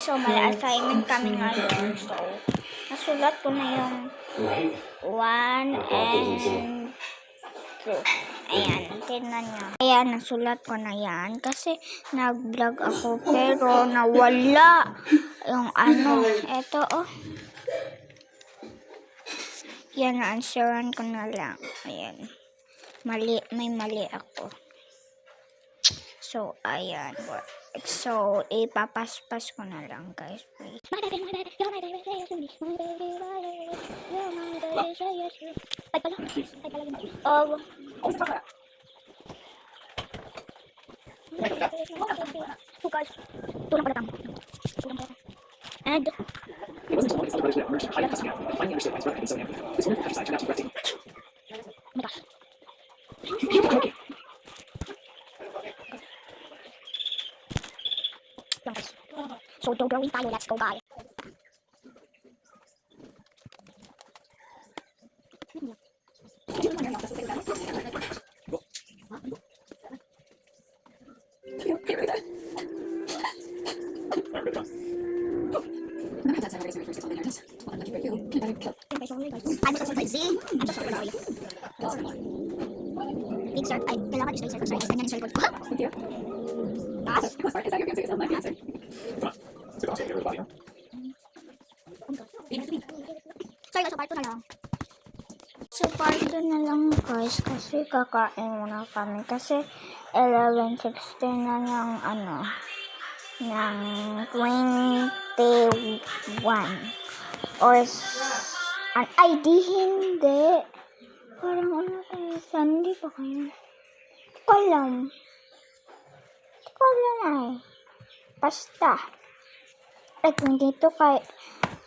So, may assignment kami ngayon. So, nasulat ko na yung 1 and 2. Ayan, tingnan nyo. Ayan, nasulat ko na yan. Kasi nag-vlog ako pero nawala yung eto Yan, na-answeran ko na lang. Ayan. May mali ako. So, ayan. So, ipapaspas ko na lang, guys. Please. Tulang pala tamo. And so, drawing tayo. Let's go, guys. Insert. Ay, kailangan i-insert. Sorry, ganyan yung record ko. Thank you. Taas. Is that your answer? Is that my answer? Sorry guys, so part 2 na lang. So part 2 na lang guys, kasi kakain muna kami. Kasi 11:16 na ng ng 21. Or ay, di hindi. Parang tayo, Sunday pa kayo. Hindi ko alam ay. Basta. Ay, kung dito kay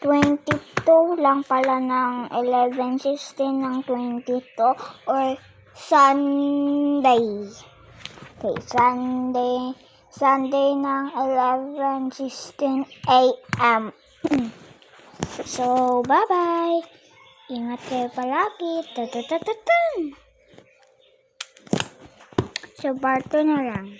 22 lang pala ng 11:16 ng 22 or Sunday. Okay, Sunday ng 11:16 AM. So, bye-bye. Ingat kayo palagi. So, part 2 na lang.